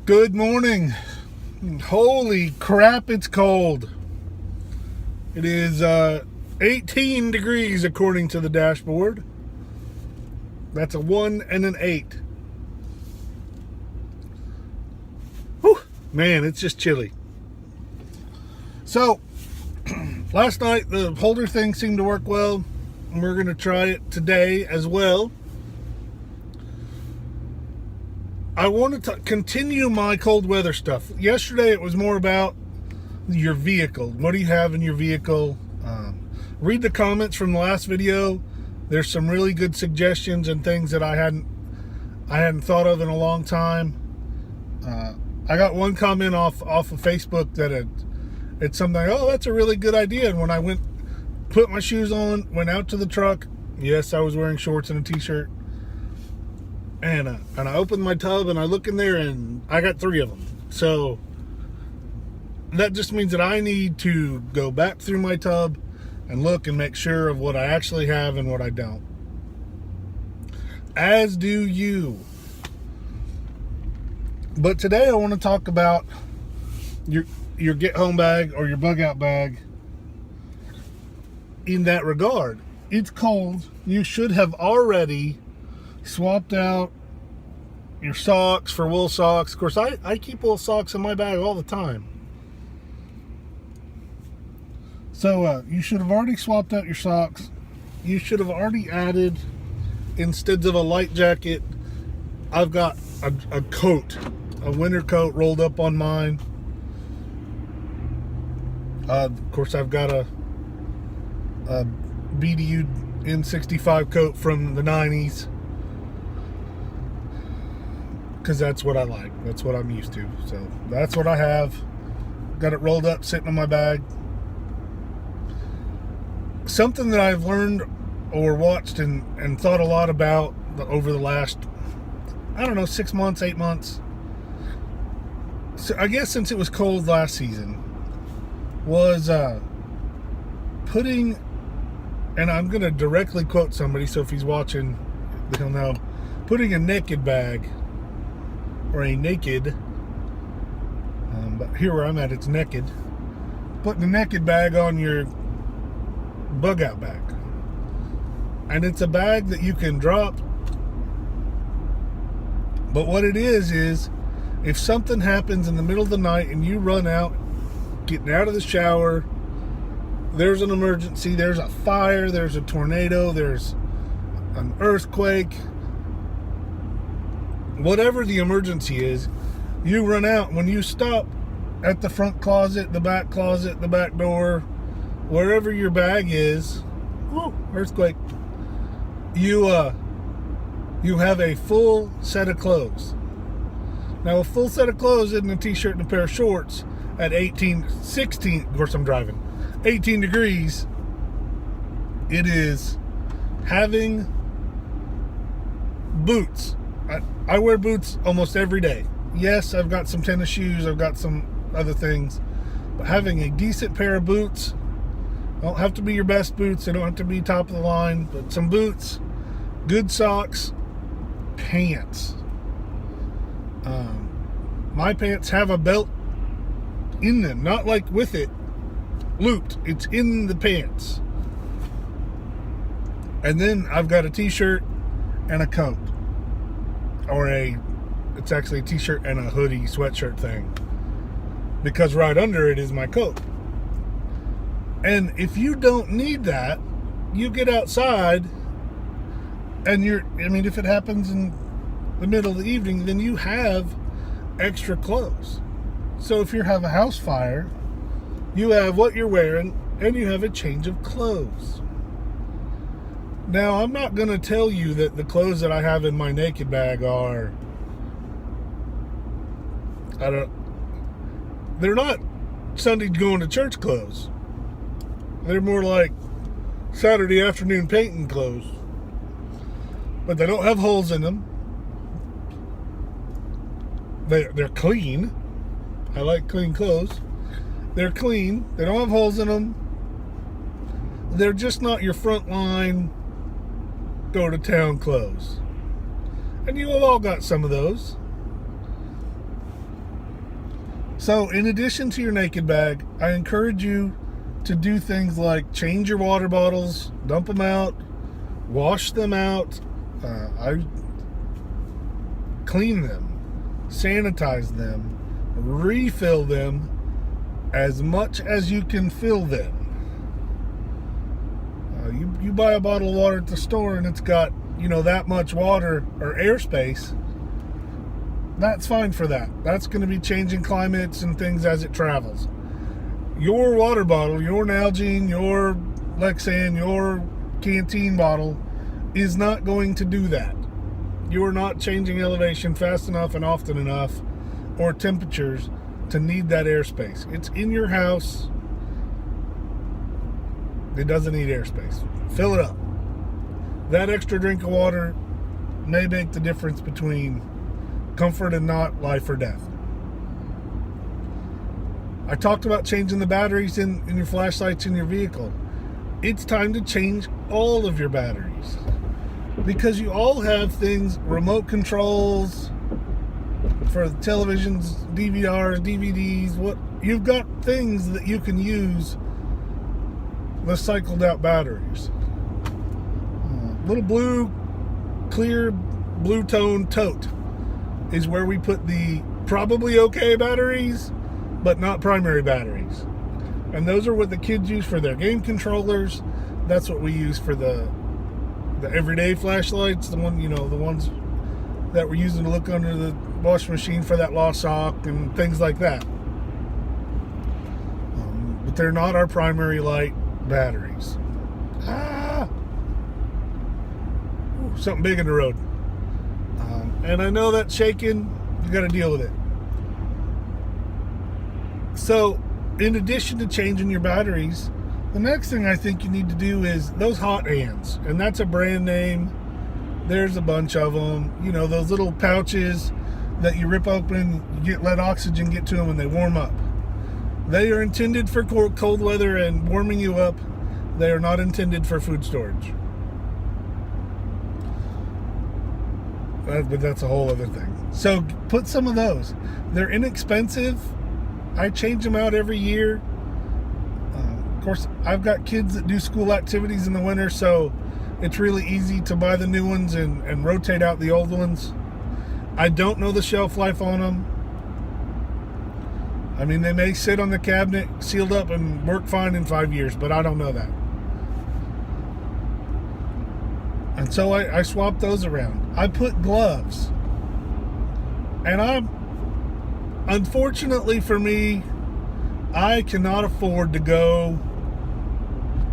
Good morning. Holy crap, it's cold. It is 18 degrees according to the dashboard. That's a 1 and an 8. Whew, man, it's just chilly. So, last night the holder thing seemed to work well. And we're going to try it today as well. I want to continue my cold weather stuff. Yesterday it was more about your vehicle. What do you have in your vehicle? Read the comments from the last video. There's some really good suggestions and things that I hadn't thought of in a long time. I got one comment off of Facebook that it's something like, oh, that's a really good idea. And when I put my shoes on, went out to the truck, yes, I was wearing shorts and a t-shirt. And I opened my tub and I look in there and I got 3 of them. So that just means that I need to go back through my tub and look and make sure of what I actually have and what I don't. As do you. But today I want to talk about your get home bag or your bug out bag in that regard. It's cold. You should have already swapped out your socks for wool socks. Of course, I keep wool socks in my bag all the time. So you should have already swapped out your socks. You should have already added, instead of a light jacket, I've got a coat, a winter coat rolled up on mine. Of course, I've got a BDU N65 coat from the 90s. Because that's what I like. That's what I'm used to. So that's what I have. Got it rolled up, sitting in my bag. Something that I've learned or watched and thought a lot about over the last, 6 months, 8 months. So I guess since it was cold last season, was putting, and I'm going to directly quote somebody, so if he's watching, he'll know, putting a naked bag, or a naked, but here where I'm at, it's naked. Putting a naked bag on your bug out bag. And it's a bag that you can drop. But what it is if something happens in the middle of the night and you run out, getting out of the shower, there's an emergency, there's a fire, there's a tornado, there's an earthquake, whatever the emergency is, you run out. When you stop at the front closet, the back door, wherever your bag is, earthquake, you have a full set of clothes. Now, a full set of clothes isn't a t-shirt and a pair of shorts at 16, of course I'm driving, 18 degrees. It is having boots. I wear boots almost every day. Yes, I've got some tennis shoes, I've got some other things, but having a decent pair of boots, don't have to be your best boots, they don't have to be top of the line, but some boots, good socks, pants. My pants have a belt in them, not like with it looped, it's in the pants. And then I've got a t-shirt and a coat. It's actually a t-shirt and a hoodie sweatshirt thing, because right under it is my coat. And if you don't need that, you get outside and if it happens in the middle of the evening, then you have extra clothes. So if you have a house fire, you have what you're wearing and you have a change of clothes. Now, I'm not going to tell you that the clothes that I have in my naked bag are, they're not Sunday going to church clothes. They're more like Saturday afternoon painting clothes. But they don't have holes in them. They're clean. I like clean clothes. They're clean. They don't have holes in them. They're just not your front line go to town clothes. And you have all got some of those. So in addition to your naked bag, I encourage you to do things like change your water bottles, dump them out, wash them out, I clean them, sanitize them, refill them as much as you can fill them. You buy a bottle of water at the store and it's got, that much water or airspace. That's fine for that. That's going to be changing climates and things as it travels. Your water bottle, your Nalgene, your Lexan, your Canteen bottle is not going to do that. You are not changing elevation fast enough and often enough, or temperatures, to need that airspace. It's in your house. It doesn't need airspace. Fill it up. That extra drink of water may make the difference between comfort and not, life or death. I talked about changing the batteries in your flashlights in your vehicle. It's time to change all of your batteries, because you all have things, remote controls for televisions, DVRs, DVDs. You've got things that you can use with cycled out batteries. Little blue, clear blue tone tote is where we put the probably okay batteries, but not primary batteries. And those are what the kids use for their game controllers. That's what we use for the everyday flashlights, the ones that we're using to look under the washing machine for that lost sock and things like that. But they're not our primary light batteries. Ooh, something big in the road. And I know that's shaking. You got to deal with it. So, in addition to changing your batteries, the next thing I think you need to do is those hot hands. And that's a brand name. There's a bunch of them. Those little pouches that you rip open, let oxygen get to them and they warm up. They are intended for cold weather and warming you up. They are not intended for food storage. But that's a whole other thing. So put some of those. They're inexpensive. I change them out every year. Of course, I've got kids that do school activities in the winter, so it's really easy to buy the new ones and rotate out the old ones. I don't know the shelf life on them. I mean, they may sit on the cabinet sealed up and work fine in 5 years, but I don't know that. And so I swapped those around. I put gloves. And unfortunately for me, I cannot afford to go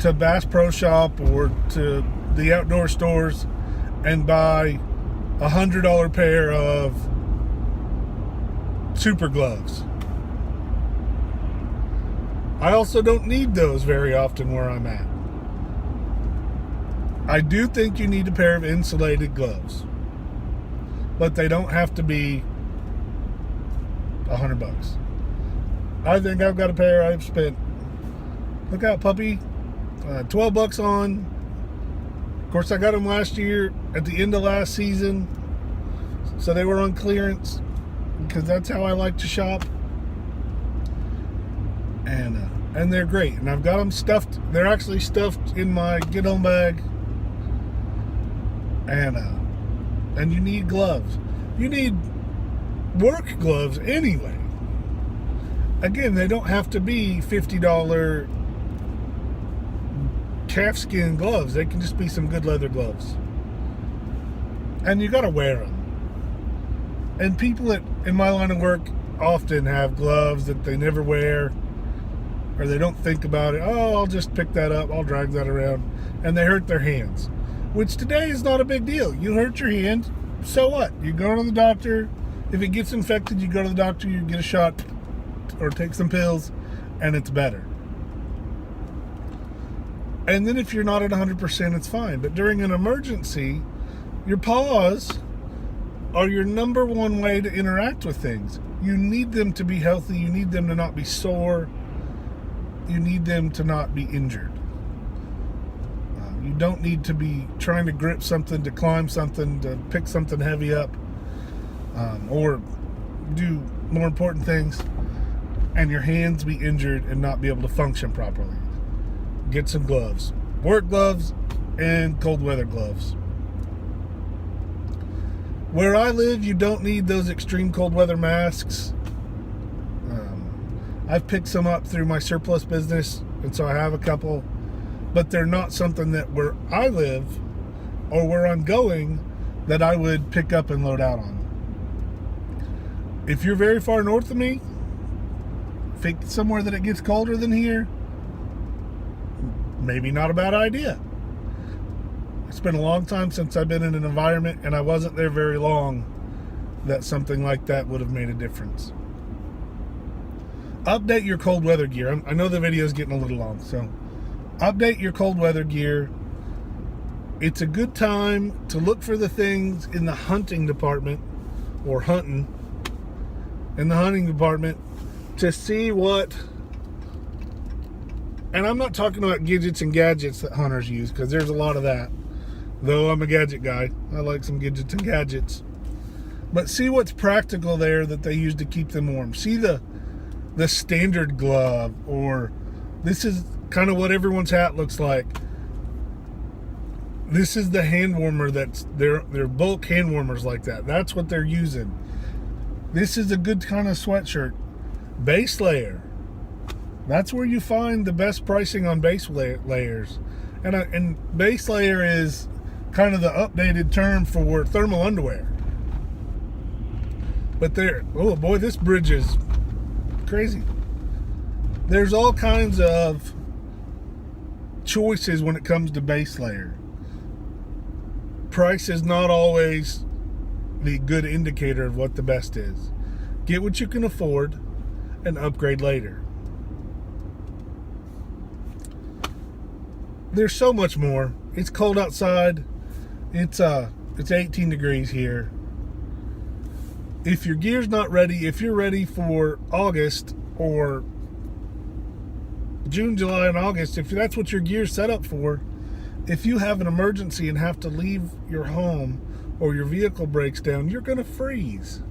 to Bass Pro Shop or to the outdoor stores and buy $100 pair of super gloves. I also don't need those very often where I'm at. I do think you need a pair of insulated gloves, but they don't have to be $100. I think I've got a pair I've spent, look out puppy, $12 on. Of course, I got them last year at the end of last season, so they were on clearance because that's how I like to shop. And they're great. And I've got them stuffed. They're actually stuffed in my get home bag. And you need gloves. You need work gloves anyway. Again, they don't have to be $50 calfskin gloves. They can just be some good leather gloves. And you got to wear them. And people in my line of work often have gloves that they never wear, or they don't think about it. Oh, I'll just pick that up. I'll drag that around. And they hurt their hands, which today is not a big deal. You hurt your hand, so what? You go to the doctor. If it gets infected, you go to the doctor, you get a shot or take some pills, and it's better. And then if you're not at 100%, it's fine. But during an emergency, your paws are your number one way to interact with things. You need them to be healthy. You need them to not be sore. You need them to not be injured. You don't need to be trying to grip something, to climb something, to pick something heavy up, or do more important things. and your hands be injured and not be able to function properly. Get some gloves. Work gloves and cold weather gloves. Where I live, you don't need those extreme cold weather masks. I've picked some up through my surplus business, and so I have a couple, but they're not something that where I live or where I'm going that I would pick up and load out on. If you're very far north of me, somewhere that it gets colder than here, maybe not a bad idea. It's been a long time since I've been in an environment, and I wasn't there very long, that something like that would have made a difference. Update your cold weather gear. I know the video is getting a little long, so update your cold weather gear. It's a good time to look for the things in the hunting department, or hunting in the hunting department, to see what, and I'm not talking about gadgets and gadgets that hunters use, because there's a lot of that. Though I'm a gadget guy, I like some gadgets and gadgets. But see what's practical there that they use to keep them warm. See the standard glove, or this is kind of what everyone's hat looks like. This is the hand warmer. That's their bulk hand warmers like that. That's what they're using. This is a good kind of sweatshirt. Base layer. That's where you find the best pricing on base layers. And base layer is kind of the updated term for thermal underwear. But oh boy, this bridge is crazy. There's all kinds of choices when it comes to base layer. Price is not always the good indicator of what the best is. Get what you can afford and upgrade later. There's so much more. It's cold outside. It's 18 degrees here. If your gear's not ready, if you're ready for August or June, July, and August, if that's what your gear's set up for, if you have an emergency and have to leave your home or your vehicle breaks down, you're going to freeze.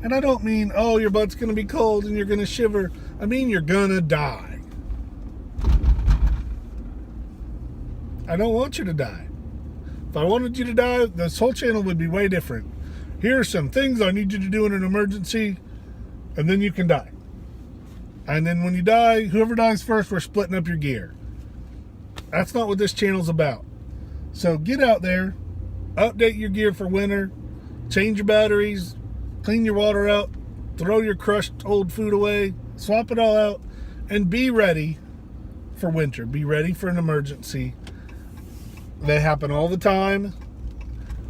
And I don't mean, oh, your butt's going to be cold and you're going to shiver. I mean, you're going to die. I don't want you to die. If I wanted you to die, this whole channel would be way different. Here are some things I need you to do in an emergency, and then you can die. And then when you die, whoever dies first, we're splitting up your gear. That's not what this channel's about. So get out there, update your gear for winter, change your batteries, clean your water out, throw your crushed old food away, swap it all out, and be ready for winter. Be ready for an emergency. They happen all the time.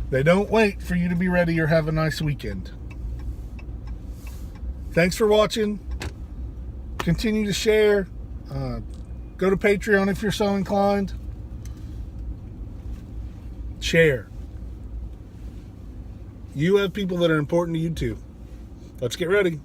They don't wait for you to be ready or have a nice weekend. Thanks for watching. Continue to share. Go to Patreon if you're so inclined. Share. You have people that are important to you too. Let's get ready.